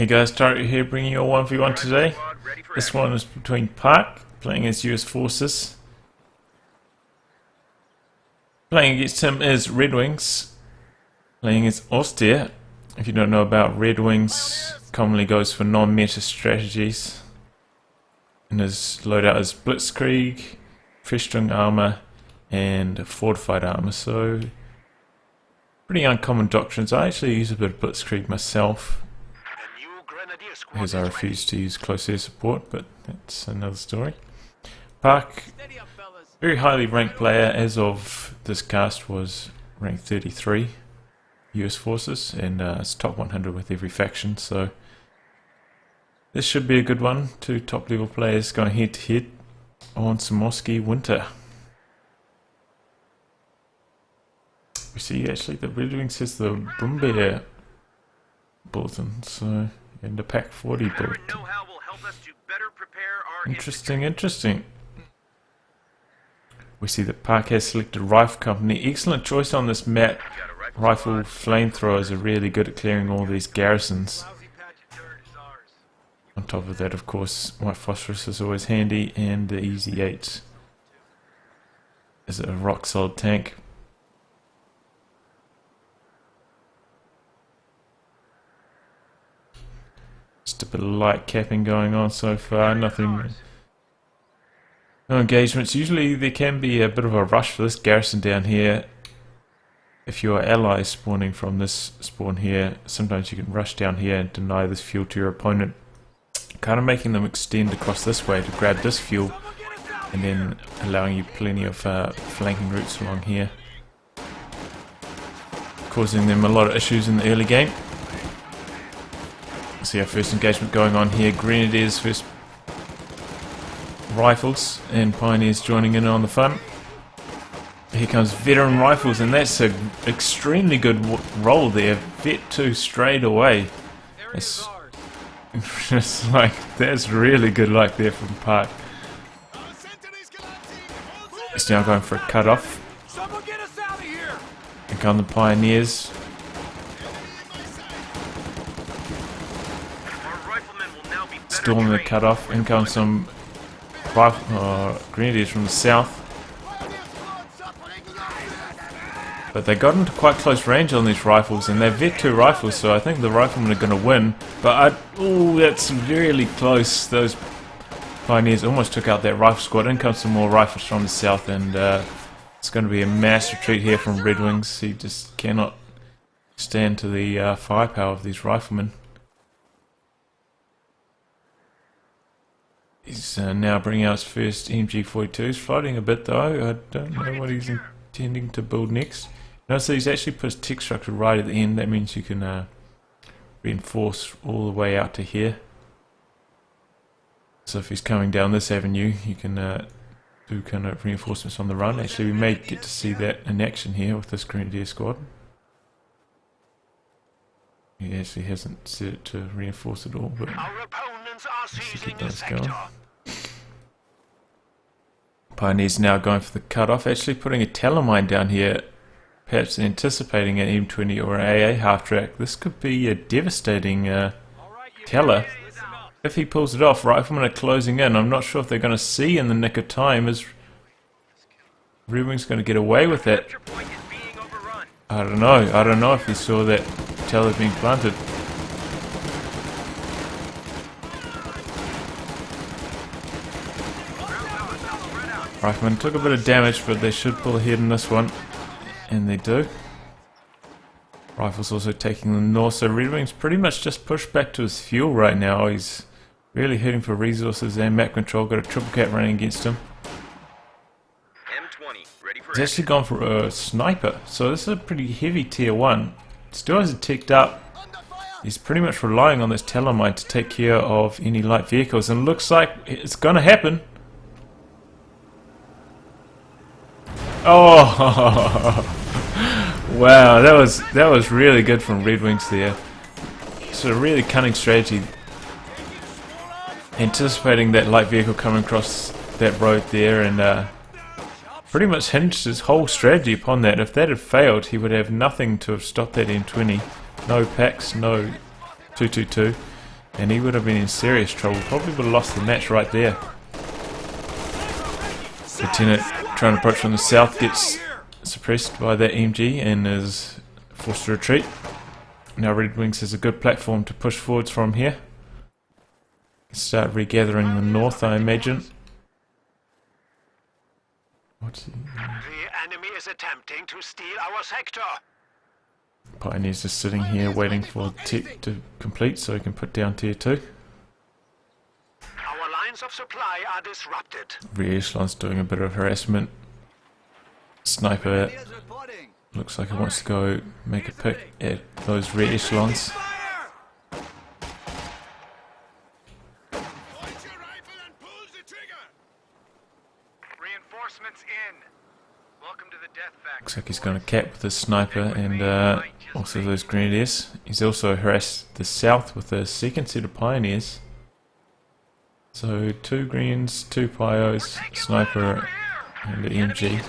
Hey guys, Tarek here bringing you a 1v1 today. This one is between Park, playing as US Forces. Playing against him is RedxWings, playing as Austere. If you don't know about RedxWings, commonly goes for non-meta strategies. And his loadout is Blitzkrieg, Festung armor, and fortified armor. So, pretty uncommon doctrines. I actually use a bit of Blitzkrieg myself, as I refuse to use close air support, but that's another story. Park, very highly ranked player, as of this cast was ranked 33 US Forces, and it's top 100 with every faction, so this should be a good one. Two top level players going head to head on Semoskiy Winter. We see actually the RedxWings says the Brumbear bulletin, so and the Pack 40 bulletin. Interesting. We see that Park has selected Rifle Company. Excellent choice on this map. Rifle flamethrowers are really good at clearing all these garrisons. On top of that, of course, White Phosphorus is always handy, and the Easy 8 is a rock solid tank. Just a bit of light capping going on so far, nothing, no engagements. Usually there can be a bit of a rush for this garrison down here. If your allies spawning from this spawn here, sometimes you can rush down here and deny this fuel to your opponent, kind of making them extend across this way to grab this fuel, and then allowing you plenty of flanking routes along here, causing them a lot of issues in the early game. See our first engagement going on here. Grenadiers first, Rifles, and Pioneers joining in on the fun. Here comes Veteran Rifles, and that's an extremely good roll there. Vet 2 straight away. It's just like, that's really good luck there from Park. It's now going for a cut-off. Here come the Pioneers. Storming the cut-off. In comes some Grenadiers from the south. But they got into quite close range on these rifles, and they're Vet 2 rifles, so I think the riflemen are going to win. But oh, that's really close. Those Pioneers almost took out that rifle squad. In comes some more rifles from the south, and it's going to be a mass retreat here from RedxWings. He just cannot stand to the firepower of these riflemen. He's now bringing out his first MG42. He's floating a bit though. I don't know what he's intending to build next. Notice that he's actually put his tech structure right at the end. That means you can reinforce all the way out to here. So if he's coming down this avenue, you can do kind of reinforcements on the run. Actually, we may get to see that in action here with this Grenadier squad. He actually hasn't set it to reinforce it all, but let's get those going. Pioneers now going for the cut-off, actually putting a telemine down here, perhaps anticipating an M20 or an AA half-track. This could be a devastating teller. If he pulls it off, riflemen are closing in. I'm not sure if they're going to see in the nick of time. Is RedxWings going to get away with that? I don't know if he saw that teller being planted. Riflemen took a bit of damage, but they should pull ahead in this one, and they do. Rifles also taking them north, so RedxWings pretty much just pushed back to his fuel right now. He's really hurting for resources and map control. Got a triple cat running against him. He's actually gone for a sniper, so this is a pretty heavy tier 1. Still hasn't ticked up. He's pretty much relying on this telemine to take care of any light vehicles, and it looks like it's going to happen. Oh, wow! That was really good from RedxWings there. So a really cunning strategy, anticipating that light vehicle coming across that road there, and pretty much hinged his whole strategy upon that. If that had failed, he would have nothing to have stopped that M20. No packs, no 222. And he would have been in serious trouble. Probably would have lost the match right there. Lieutenant trying to approach from the south gets suppressed by that MG and is forced to retreat. Now RedxWings has a good platform to push forwards from here. Start regathering the north, I imagine. What's he? The enemy is attempting to steal our sector. Pioneer's just sitting here waiting for tech to complete so he can put down tier 2. Our lines of supply are disrupted. Rear echelon's doing a bit of harassment. Sniper looks like he wants to go make a pick at those rear echelons. Reinforcements in. Welcome to the death factory. Looks like he's going to cap with his sniper and also those grenadiers. He's also harassed the south with a second set of pioneers. So 2 greens, 2 pios, sniper and the MG.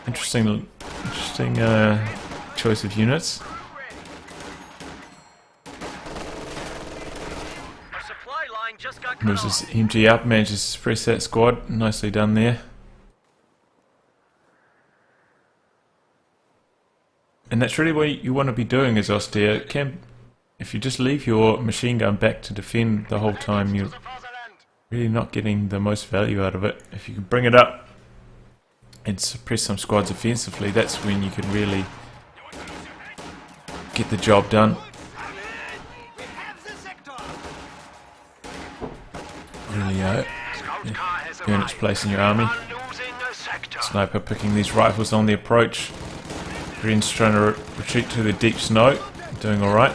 Interesting choice of units. Moves his MG up, manages to suppress that squad. Nicely done there. And that's really what you want to be doing as Austere. If you just leave your machine gun back to defend the whole time, you're really not getting the most value out of it. If you can bring it up and suppress some squads offensively, that's when you can really get the job done. Really earn its place in your army. Sniper picking these rifles on the approach. Green's trying to retreat to the deep snow, doing alright.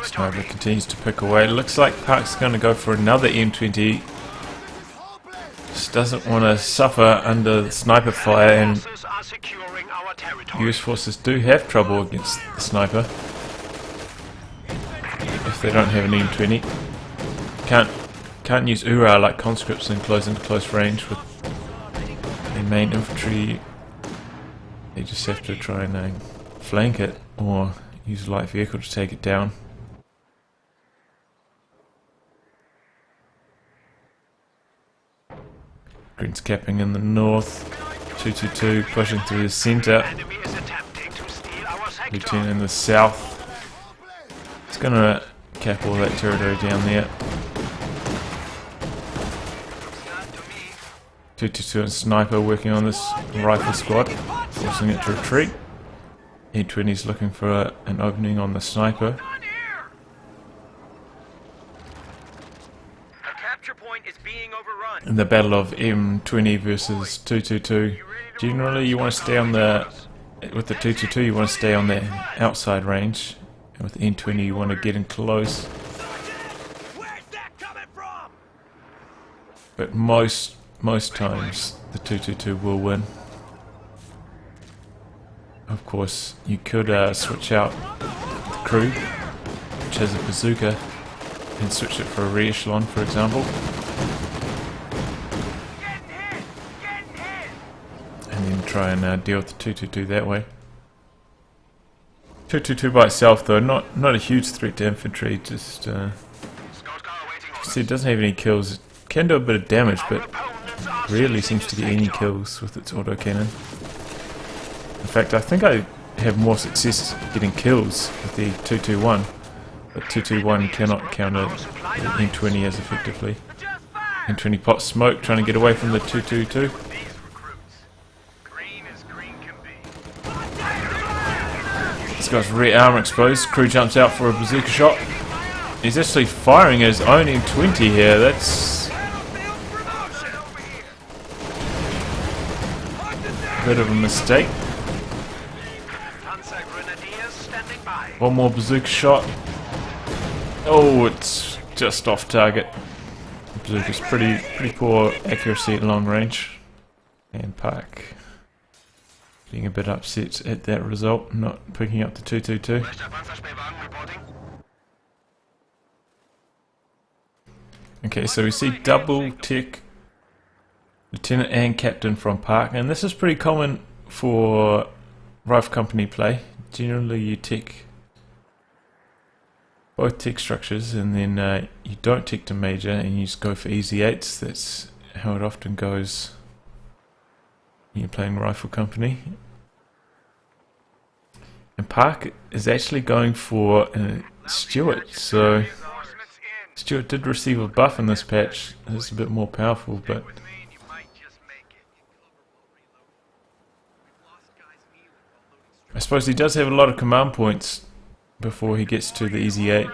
Sniper continues to pick away. It looks like Park's going to go for another M20. Just doesn't want to suffer under the sniper fire, and US forces do have trouble against the sniper if they don't have an M20. Can't use URA like conscripts and close into close range with the main infantry. They just have to try and flank it or use a light vehicle to take it down. Green's capping in the north. 222 pushing through the centre. Lieutenant in the south. It's going to cap all that territory down there. 222 and Sniper working on this rifle squad, forcing it to retreat. E20's looking for an opening on the Sniper. In the battle of M20 versus 222, generally you want to stay on the, with the 222 you want to stay on the outside range, and with M20 you want to get in close. But most times the 222 will win. Of course, you could switch out the crew, which has a bazooka, and switch it for a rear echelon, for example. And then try and deal with the 222 that way. 222 by itself, though, not a huge threat to infantry. Just see, it doesn't have any kills. It can do a bit of damage, but rarely seems to get any kills with its autocannon. In fact, I think I have more success getting kills with the 221, but 221 cannot counter the M20 as effectively. M20 pots smoke, trying to get away from the 222. This guy's rear armor exposed. Crew jumps out for a bazooka shot. He's actually firing his own M20 here. That's a bit of a mistake. One more bazooka shot. Oh, it's just off target. Bazooka's pretty poor accuracy at long range. And Park being a bit upset at that result, not picking up the 222. Okay, so we see double tech Lieutenant and Captain from Park, and this is pretty common for rifle company play. Generally you tick both tick structures, and then you don't tick to major and you just go for easy 8s. That's how it often goes when you're playing rifle company. And Park is actually going for Stuart, so Stuart did receive a buff in this patch. It's a bit more powerful, but I suppose he does have a lot of command points before he gets to the easy 8.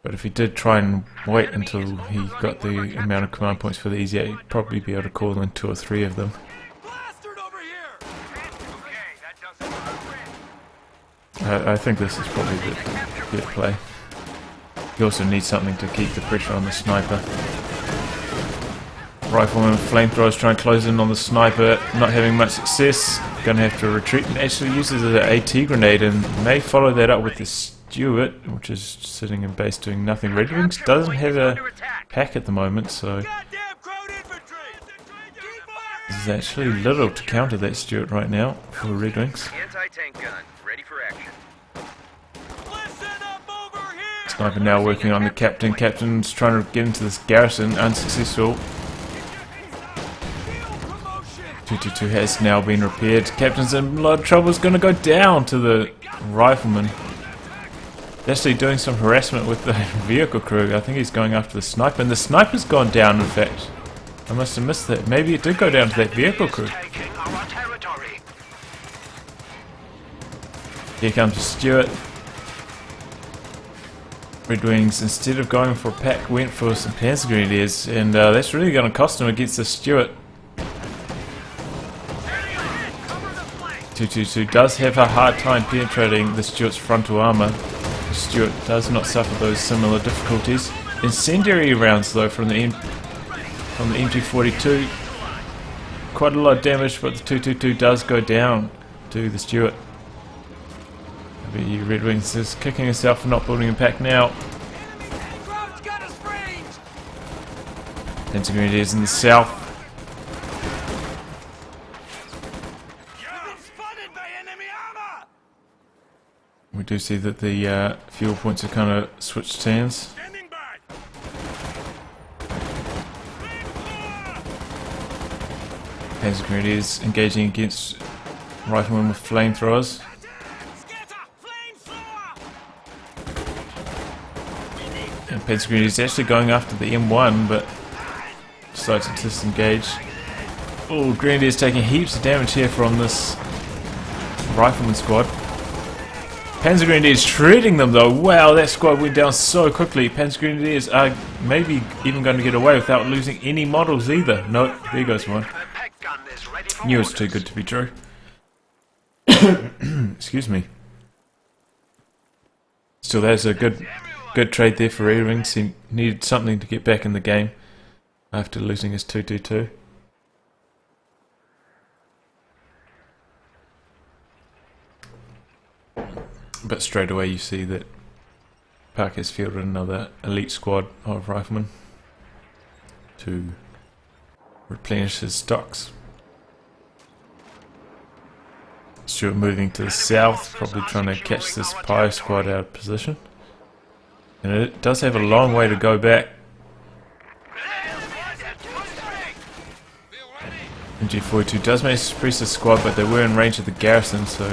But if he did try and wait until he got the amount of command points for the easy 8, he'd probably be able to call in 2 or 3 of them. I think this is probably the good play. You also need something to keep the pressure on the sniper. Rifleman flamethrowers trying to close in on the sniper, not having much success. Going to have to retreat, and actually uses an AT grenade and may follow that up with the Stuart, which is sitting in base doing nothing. RedxWings doesn't have a pack at the moment, so there's actually little to counter that Stuart right now for RedxWings. Anti-tank gun, ready for action. Sniper now working on the captain. Captain's trying to get into this garrison, unsuccessful. 222 has now been repaired. Captain's in a lot of trouble. Is going to go down to the rifleman. Actually doing some harassment with the vehicle crew. I think he's going after the sniper, and the sniper's gone down. In fact, I must have missed that. Maybe it did go down to that vehicle crew. Here comes Stuart. RedxWings, instead of going for a pack, went for some Panzer Grenadiers, and that's really going to cost him against the Stuart. 222 does have a hard time penetrating the Stuart's frontal armour. The Stuart does not suffer those similar difficulties. Incendiary rounds though from the MG42. Quite a lot of damage, but the 222 does go down to the Stuart. RedxWings is kicking himself for not building a pack now. Panzer Grenadiers in the south. We do see that the fuel points have kind of switched hands. Panzer Grenadiers engaging against riflemen with flamethrowers. And Panzer Grenadiers actually going after the M1, but decides to disengage. Oh, Grenadiers taking heaps of damage here from this rifleman squad. Panzer Grenadiers shredding them though. Wow, that squad went down so quickly. Panzer Grenadiers are maybe even going to get away without losing any models either. No, there goes one. Knew it was too good to be true. Excuse me. Still, that's a good trade there for RedxWings. He needed something to get back in the game after losing his 222. But straight away you see that Park has fielded another elite squad of riflemen to replenish his stocks. Stuart moving to the south, probably trying to catch this Pyre squad out of position. And it does have a long way to go back. MG42 does manage to suppress the squad, but they were in range of the garrison, so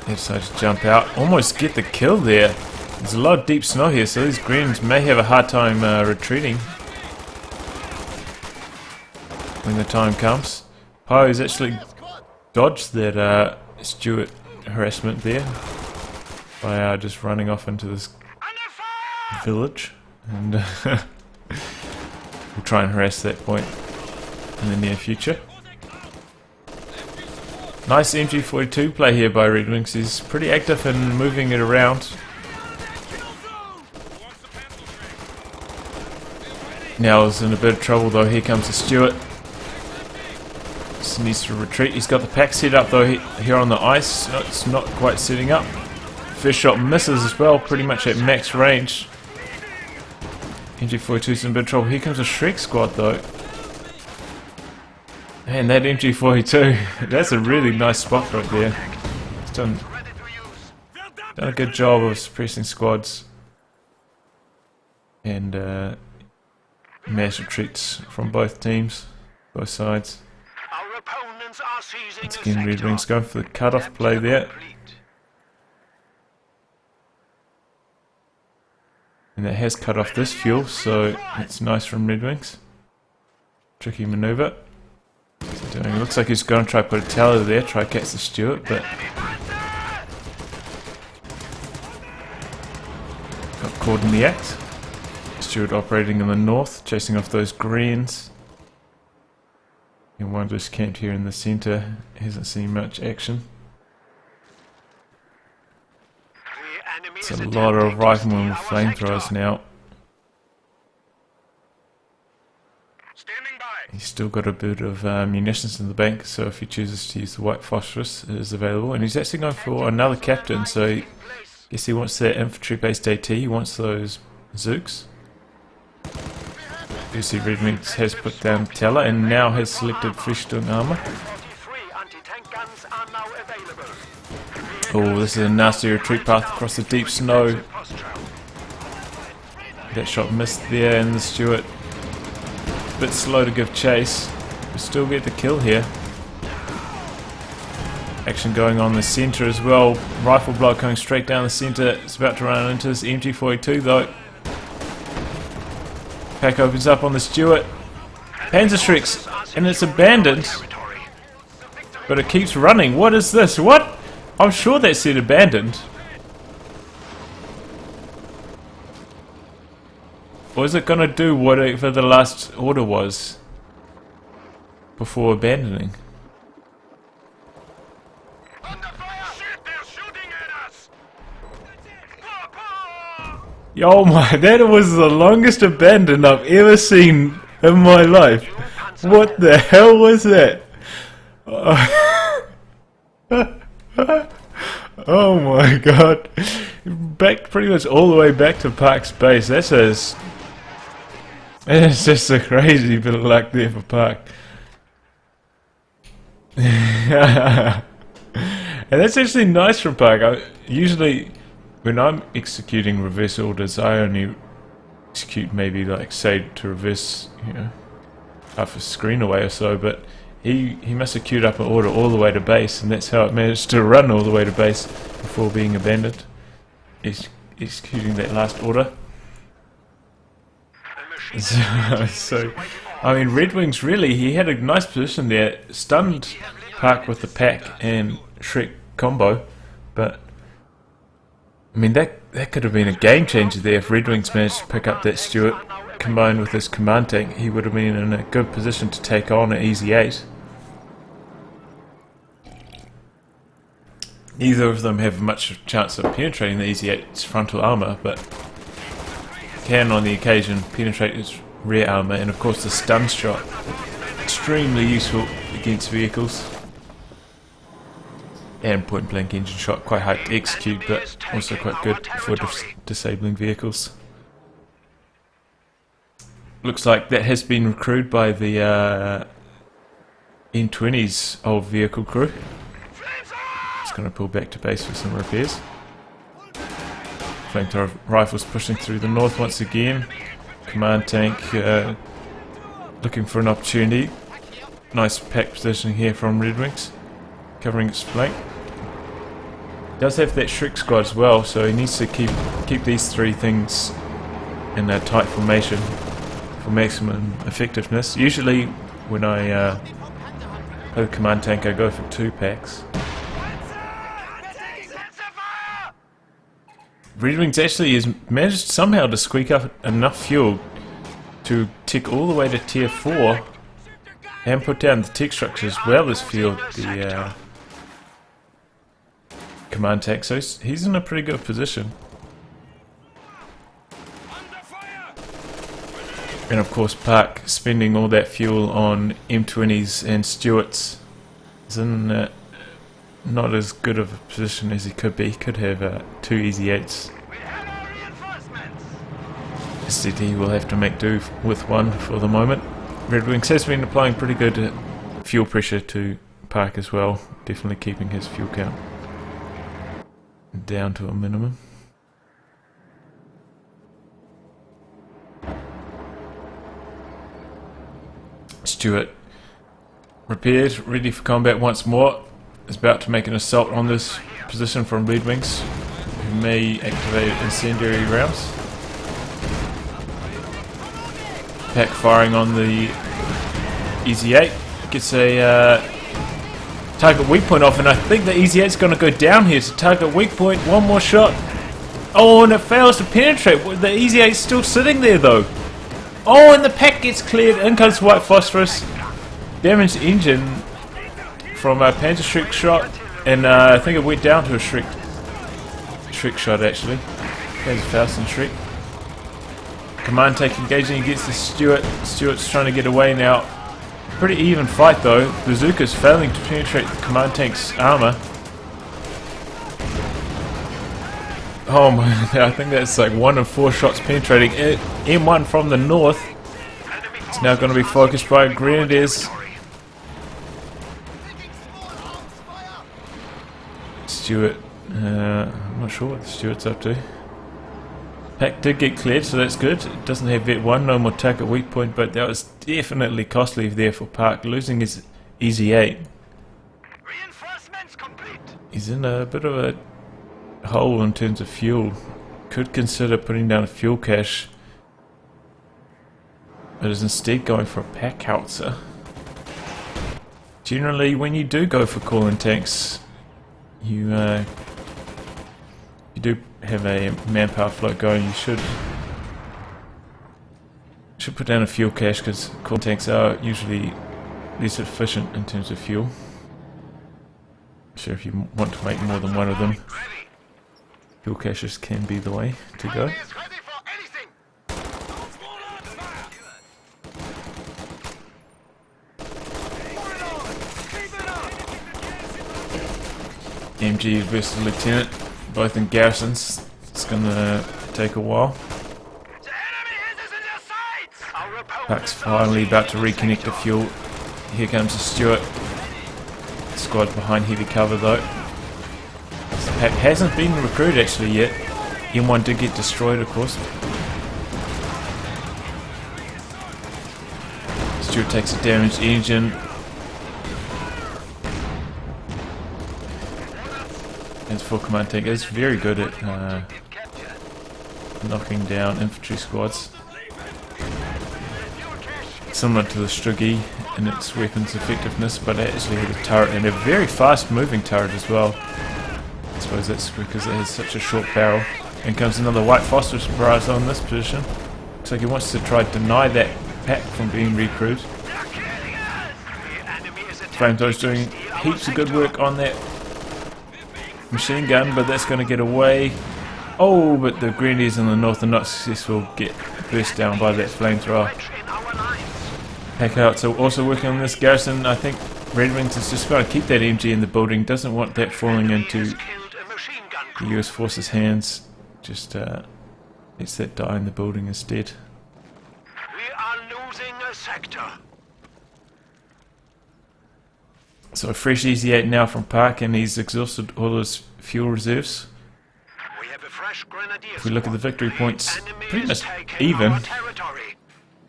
they decided to jump out. Almost get the kill there. There's a lot of deep snow here, so these Greens may have a hard time retreating when the time comes. Pyre's actually dodged that Stuart harassment there by just running off into this village, and we'll try and harass that point in the near future. Nice MG42 play here by RedxWings. He's pretty active in moving it around. Now he's in a bit of trouble though. Here comes the Stuart. Just needs to retreat. He's got the pack set up though here on the ice. No, it's not quite setting up. First shot misses as well, pretty much at max range. MG42's in a bit of trouble. Here comes a Shrek squad though. Man, that MG42, that's a really nice spot right there. It's done a good job of suppressing squads. And mass retreats from both teams, both sides. Our opponents are seizing Once the again, Red sector. Wings going for the cut-off play there. And that has cut off this fuel, so it's nice from Red Wings. Tricky manoeuvre. It looks like he's going to try to put a tower there, try to catch the Stewart, but got caught in the act. Stewart operating in the north, chasing off those greens. And one just camped here in the centre, hasn't seen much action. The enemy It's is a lot of attempting to riflemen with steal our flamethrowers sector. now. Standing by. He's still got a bit of munitions in the bank, so if he chooses to use the white phosphorus, it is available. And he's actually going for another captain, so I guess he wants that infantry-based AT, he wants those Zooks. You see Red Wings has put down Teller and now has selected Frischtung armour. 43 anti-tank guns are now available. Oh, this is a nasty retreat path across the deep snow. That shot missed there, and the Stewart a bit slow to give chase. We still get the kill here. Action going on in the centre as well. Rifle block going straight down the centre. It's about to run into this MG42 though. Pack opens up on the Stewart. Panzerschrecks, and it's abandoned. But it keeps running. What is this? What? I'm sure that said abandoned. Or is it gonna do whatever the last order was before abandoning? Under fire! Shit, they're shooting at us! Yo, my, that was the longest abandon I've ever seen in my life. What the hell was that? Oh my god. Back pretty much all the way back to Park's base. It's just a crazy bit of luck there for Park. And that's actually nice from Park. Usually when I'm executing reverse orders, I only execute maybe like say to reverse, you know, half a screen away or so, but he must have queued up an order all the way to base, and that's how it managed to run all the way to base before being abandoned. Executing that last order. So, I mean, Red Wings really, he had a nice position there, stunned Park with the pack and Shrek combo, but I mean that could have been a game changer there if Red Wings managed to pick up that Stewart combined with his command tank. He would have been in a good position to take on an easy 8. Neither of them have much chance of penetrating the Easy 8's frontal armour, but can on the occasion penetrate its rear armour, and of course the stun shot, extremely useful against vehicles. And point blank engine shot, quite hard to execute, but also quite good for disabling vehicles. Looks like that has been recruited by the N20's old vehicle crew. It's going to pull back to base for some repairs. Flamethrower rifles pushing through the north once again. Command tank looking for an opportunity. Nice pack positioning here from Red Wings, covering its flank. Does have that Shrek squad as well, so he needs to keep these three things in a tight formation for maximum effectiveness. Usually when I have a command tank, I go for 2 packs. Red Wings actually has managed somehow to squeak up enough fuel to tick all the way to tier 4 and put down the tech structure as well as field the command tank, so he's in a pretty good position. And of course Park spending all that fuel on M20s and Stewarts is in not as good of a position as he could be. He could have 2 Easy 8s. SCD will have to make do with one for the moment. RedxWings has been applying pretty good fuel pressure to Park as well, definitely keeping his fuel count down to a minimum. Stewart repaired, ready for combat once more. Is about to make an assault on this position from RedxWings, who may activate incendiary rounds. Pack firing on the EZ8, gets a target weak point off, and I think the EZ8's going to go down here. So target weak point, one more shot. Oh, and it fails to penetrate. The EZ8's still sitting there though. Oh, and the pack gets cleared. In comes white phosphorus. Damaged engine from a Panzer Schreck shot, and I think it went down to a Schreck shot actually. Panzer Faust and Schreck. Command tank engaging against the Stewart. Stewart's trying to get away now. Pretty even fight though. Bazooka's failing to penetrate the command tank's armor. Oh my, I think that's like 1 in 4 shots penetrating. M1 from the north. It's now going to be focused by Grenadiers. Stewart, I'm not sure what the Stewart's up to. Pack did get cleared, so that's good. It doesn't have Vet 1, no more target weak point, but that was definitely costly there for Park, losing his EZ8. Reinforcements complete. He's in a bit of a hole in terms of fuel. Could consider putting down a fuel cache, but is instead going for a pack howitzer. Generally, when you do go for cooling tanks, you do have a manpower float going. You should put down a fuel cache, because cooling tanks are usually less efficient in terms of fuel. So if you want to make more than one of them, fuel caches can be the way to go. MG versus Lieutenant, both in garrisons. It's gonna take a while. Park's finally about to reconnect the fuel. Here comes the Stewart. Squad behind heavy cover though. This pack hasn't been recruited actually yet. M1 did get destroyed of course. Stewart takes a damaged engine. His full command tank is very good at knocking down infantry squads. Similar to the Struggy in its weapons effectiveness, but it actually has a turret, and a very fast moving turret as well. I suppose that's because it has such a short barrel. And comes another white phosphorus barrage on this position. Looks like he wants to try to deny that pack from being recruited. Flamethrower's doing heaps of good work on that machine gun, but that's going to get away. Oh, but the Grenadiers in the north are not successful, get burst down by that flamethrower. Pack out, so also working on this garrison. I think RedxWings is just going to keep that MG in the building, doesn't want that falling into the US forces' hands, just lets that die in the building instead. We are losing a sector. So a fresh EZ8 now from Park, and he's exhausted all his fuel reserves. We have a fresh grenadier. If we look at the victory points, pretty much even.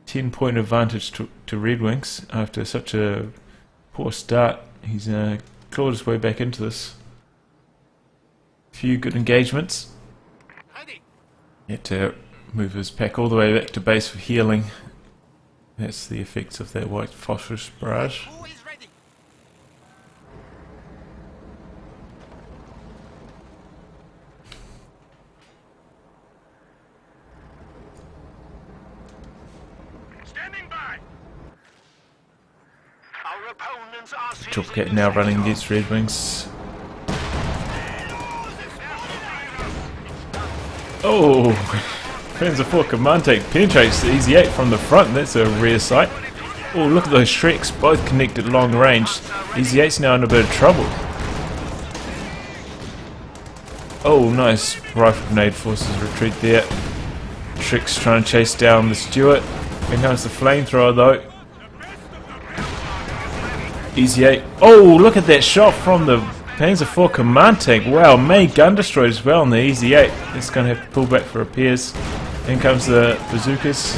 10-point advantage to RedxWings after such a poor start. He's clawed his way back into this. Few good engagements. He had to move his pack all the way back to base for healing. That's the effects of that white phosphorus barrage. Chopcat now running against RedxWings. Oh! Panzer IV command tank penetrates the EZ8 from the front. That's a rare sight. Oh, look at those Shreks, both connected long range. EZ8's now in a bit of trouble. Oh, nice rifle grenade, forces retreat there. Trick's trying to chase down the Stuart. Here comes the flamethrower though. Easy 8. Oh, look at that shot from the Panzer IV command tank. Wow, main gun destroyed as well on the Easy 8. It's going to have to pull back for repairs. In comes the bazookas.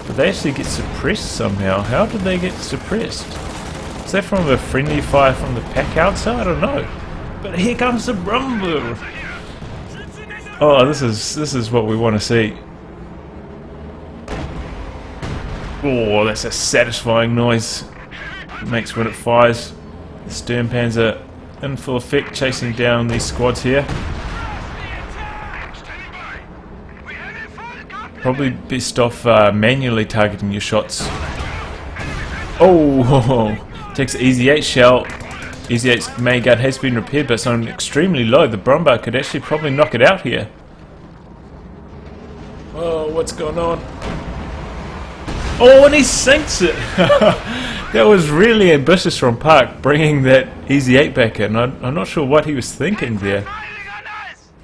But they actually get suppressed somehow. How did they get suppressed? Is that from a friendly fire from the pack outside? I don't know. But here comes the rumble. Oh, this is what we want to see. Oh, that's a satisfying noise it makes when it fires. The stern panzer in full effect, chasing down these squads here. Probably best off manually targeting your shots. Oh, takes an Easy 8 shell. Easy 8's main gun has been repaired, but it's on extremely low. The Brombar could actually probably knock it out here. Oh, what's going on? Oh, and he sinks it! That was really ambitious from Park, bringing that Easy 8 back in. I'm not sure what he was thinking there.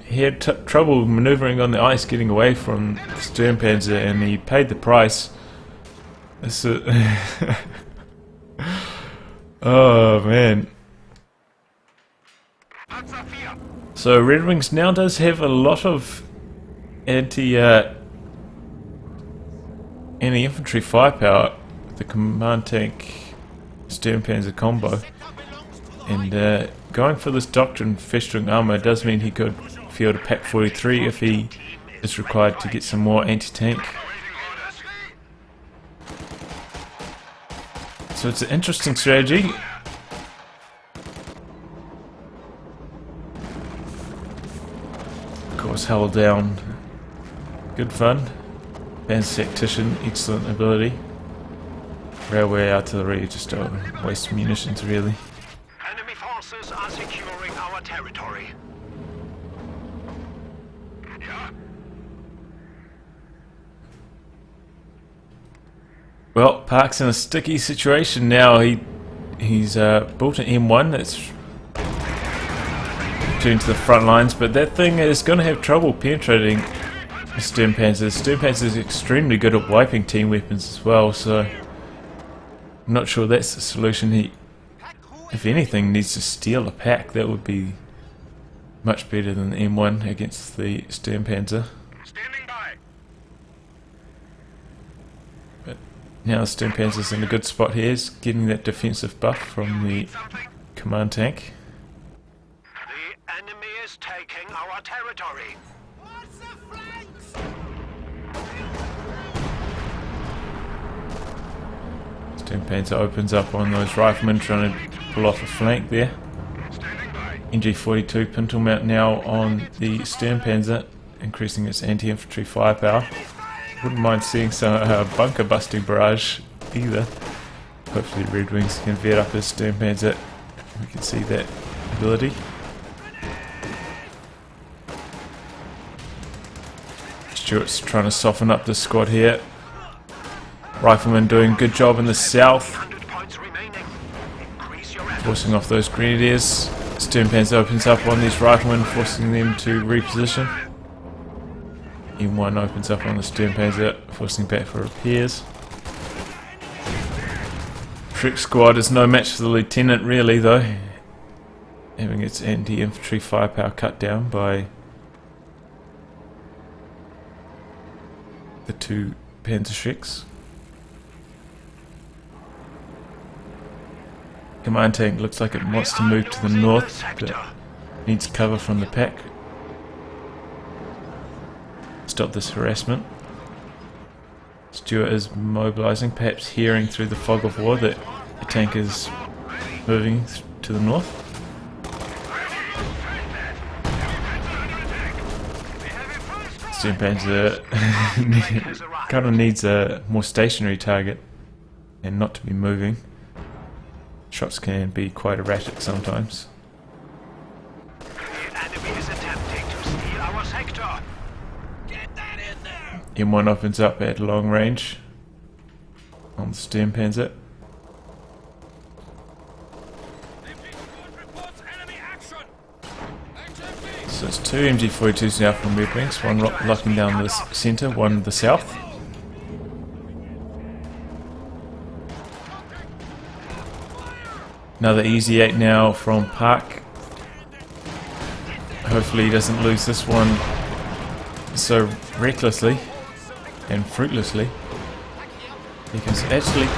He had trouble maneuvering on the ice, getting away from the stern panzer, and he paid the price. This oh man. So Red Wings now does have a lot of anti-infantry firepower. The command tank stern panzer combo, and going for this doctrine festering armor does mean he could field a Pack 43 if he is required to get some more anti-tank. So it's an interesting strategy. Of course, held down. Good fun. Panzer tactician, excellent ability. Railway artillery, just waste munitions really. Enemy forces are securing our territory. Well, Park's in a sticky situation now. He's built an M1 that's turned to the front lines, but that thing is going to have trouble penetrating the stern panzer. The stern panzer is extremely good at wiping team weapons as well, so I'm not sure that's the solution. He, if anything, needs to steal a pack. That would be much better than the M1 against the stern panzer. Standing by. But now the stern panzer's in a good spot here. He's getting that defensive buff from the command tank. The enemy is taking our territory. Stern panzer opens up on those riflemen trying to pull off a flank there. NG42 pintle mount now on the stern panzer, increasing its anti-infantry firepower. Wouldn't mind seeing some bunker busting barrage either. Hopefully Red Wings can vet up his stern panzer. We can see that ability. Stuart's trying to soften up the squad here. Riflemen doing a good job in the south, forcing off those grenadiers. Stern panzer opens up on these riflemen, forcing them to reposition. M1 opens up on the stern panzer, forcing back for repairs. Trick squad is no match for the lieutenant really though, having its anti-infantry firepower cut down by the two Panzer Shreks. Command tank looks like it wants to move to the north, but needs cover from the pack. Stop this harassment. Stuart is mobilising, perhaps hearing through the fog of war that the tank is moving to the north. Stern panzer kind of needs a more stationary target and not to be moving. Shots can be quite erratic sometimes. The enemy is attempting to steal our sector. Get that in there. M1 opens up at long range on the stern panzer. So There's two MG42s now from RedxWings, one locking down the centre, one the south. Another Easy 8 now from Park. Hopefully he doesn't lose this one so recklessly and fruitlessly. He can actually...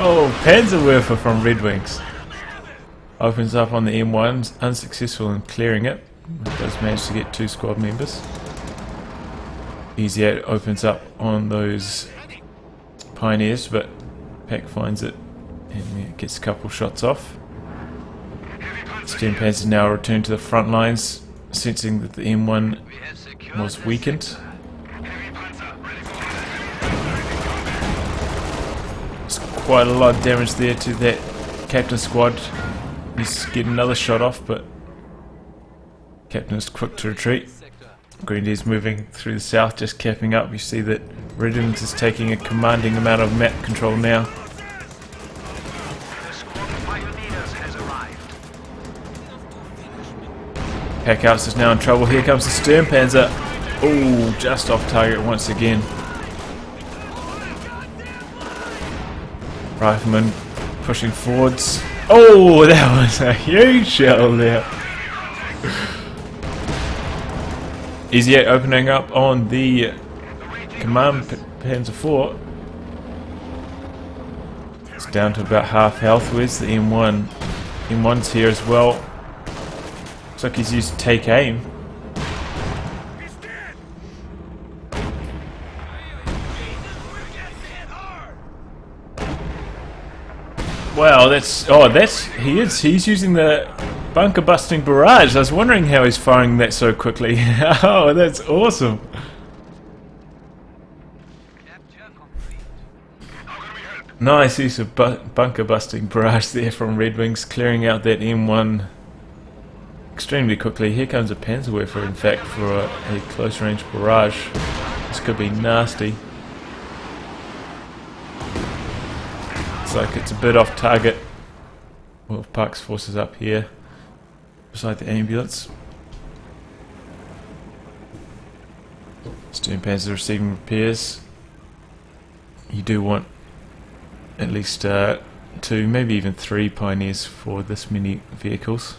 Oh, Panzerwerfer from RedxWings. Opens up on the M1, unsuccessful in clearing it. It does manage to get 2 squad members. Easy 8 opens up on those Pioneers, but Pack finds it and gets a couple shots off. Sturmpanzer now return to the front lines, sensing that the M1 was weakened. There's quite a lot of damage there to that Captain squad. He's getting another shot off, but Captain is quick to retreat. Grenadiers moving through the south, just capping up. You see that RedxWings is taking a commanding amount of map control now. The squad of pioneers has arrived. Packhouse is now in trouble. Here comes the Sturmpanzer. Oh, just off target once again. Rifleman pushing forwards. Oh, that was a huge shell there. Easy 8 opening up on the Command Panzer IV. It's down to about half health. Where's the M1? M1's here as well. Looks like he's used take aim. Wow, he's using the bunker busting barrage. I was wondering how he's firing that so quickly. Oh, that's awesome. Nice use of bunker busting barrage there from RedxWings, clearing out that M1 extremely quickly. Here comes a Panzerwerfer, in fact, for a close range barrage. This could be nasty. Looks like it's a bit off target. Well, Park's forces up here beside the ambulance. Sturmpanzer receiving repairs. You do want at least 2, maybe even 3 Pioneers for this many vehicles.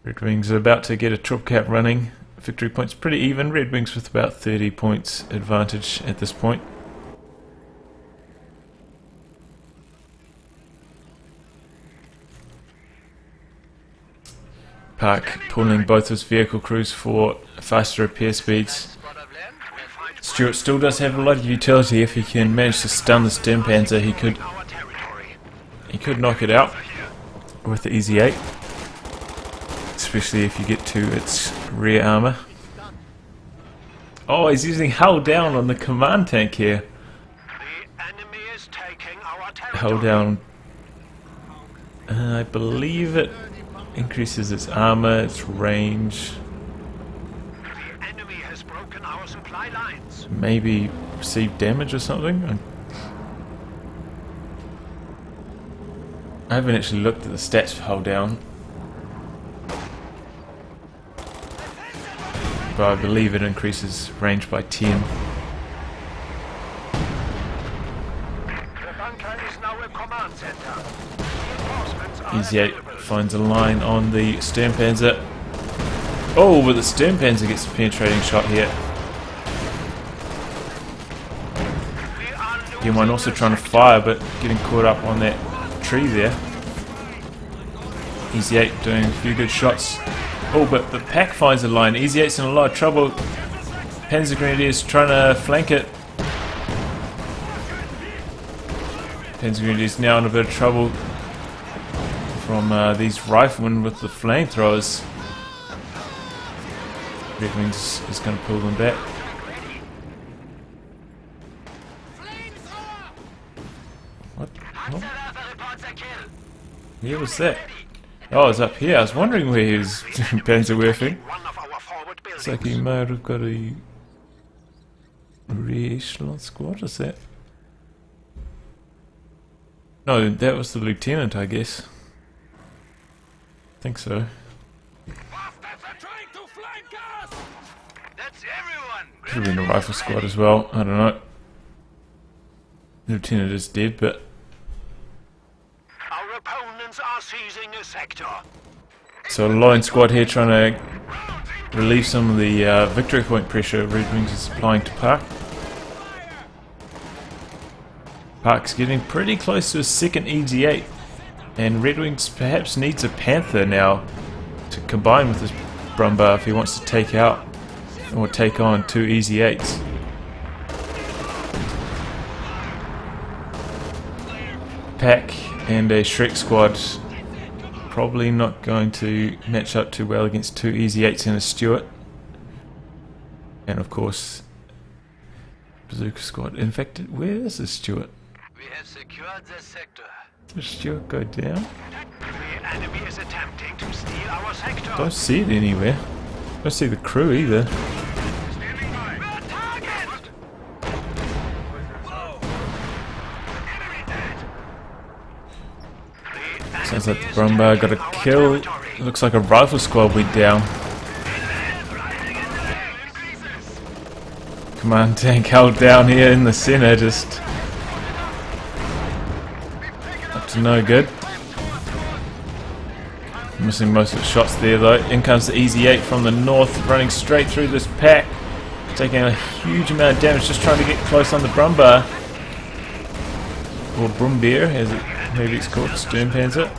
RedxWings are about to get a triple cap running. Victory points pretty even. RedxWings with about 30 points advantage at this point. Park pulling both his vehicle crews for faster repair speeds. Stewart still does have a lot of utility. If he can manage to stun the Sturmpanzer, he could knock it out with the Easy 8, especially if you get to its rear armor. Oh, he's using hull down on the command tank here. The enemy is taking our territory. Hull down. I believe it increases its armor, its range. The enemy has broken our supply lines. Maybe receive damage or something. I haven't actually looked at the stats for hull down, but I believe it increases range by 10. The bunker is now a command center. Reinforcements are Easy 8 available. finds a line on the Sturmpanzer. Oh, but the Sturmpanzer gets a penetrating shot here. We are M1 losing also the trying to sector. fire, but getting caught up on that tree there. Easy 8 doing a few good shots. Oh, but the Pack finds a line. Easy 8's in a lot of trouble. Panzer Grenadiers trying to flank it. Panzer Grenadiers now in a bit of trouble from these riflemen with the flamethrowers. RedxWings is going to pull them back. What? Oh, where was that? Oh, it's up here. I was wondering where he was Panzerwerfing. One of our forward It's buildings. like he might have got a re-echelon squad, is that? No, that was the lieutenant, I guess. I think so. Could have been a rifle squad as well, I don't know. The lieutenant is dead, but Our opponents are seizing a sector. so a line squad here trying to relieve some of the victory point pressure Red Wings is applying to Park. Park's getting pretty close to a second EG8, and Red Wings perhaps needs a Panther now to combine with his Brumbar if he wants to take out or take on two EG8s. Pack and a Shrek squad probably not going to match up too well against two EG8s and a Stuart. And of course, Bazooka squad. In fact, where is the Stuart? We have secured the sector. Did Stuart go down? The enemy is attempting to steal our sector. Don't see it anywhere. Don't see the crew either. Standing by. We're target! Enemy dead. Sounds like the Brumbar got a kill. It looks like a rifle squad went down. Command tank held down here in the center, just up to no good. Missing most of the shots there though. In comes the EZ8 from the north, running straight through this pack, taking a huge amount of damage, just trying to get close on the Brumbar. Or Brumbeer, as it maybe it's called, Sturmpanzer.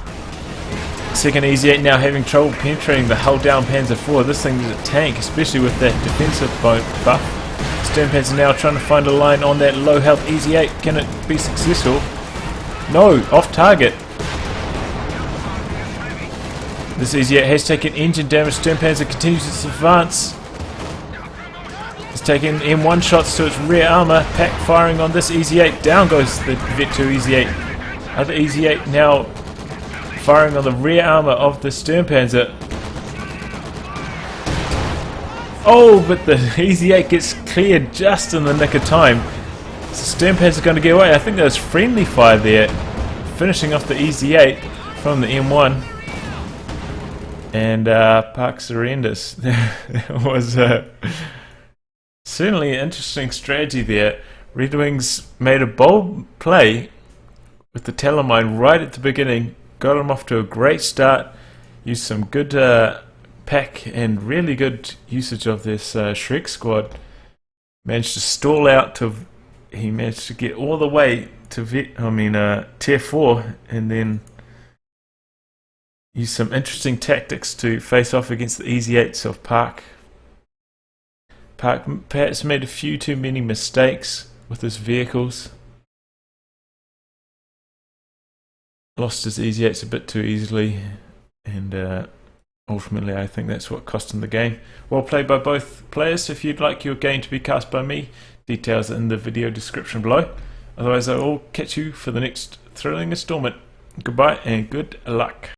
Second EZ8 now having trouble penetrating the hull down Panzer IV. This thing is a tank, especially with that defensive buff. Sturmpanzer now trying to find a line on that low health EZ8. Can it be successful? No, off target. This EZ8 has taken engine damage. Sturmpanzer continues its advance. It's taking M1 shots to its rear armour. Pack firing on this EZ8. Down goes the Vet 2 EZ8. Other EZ8 now firing on the rear armour of the Sturmpanzer. Oh, but the EZ8 gets cleared just in the nick of time. So Sturmpanzer going to get away. I think there was friendly fire there, finishing off the EZ8 from the M1. And Park surrenders. There was certainly an interesting strategy there. Red Wings made a bold play with the Telemine right at the beginning. Got them off to a great start. Used some good pack and really good usage of this Shrek squad. Managed to stall out to. He managed to get all the way to tier 4, and then use some interesting tactics to face off against the EZ8s of Park. Park perhaps made a few too many mistakes with his vehicles. Lost his EZ8s a bit too easily, and ultimately I think that's what cost him the game. Well played by both players. If you'd like your game to be cast by me, details are in the video description below. Otherwise I will catch you for the next thrilling installment. Goodbye and good luck.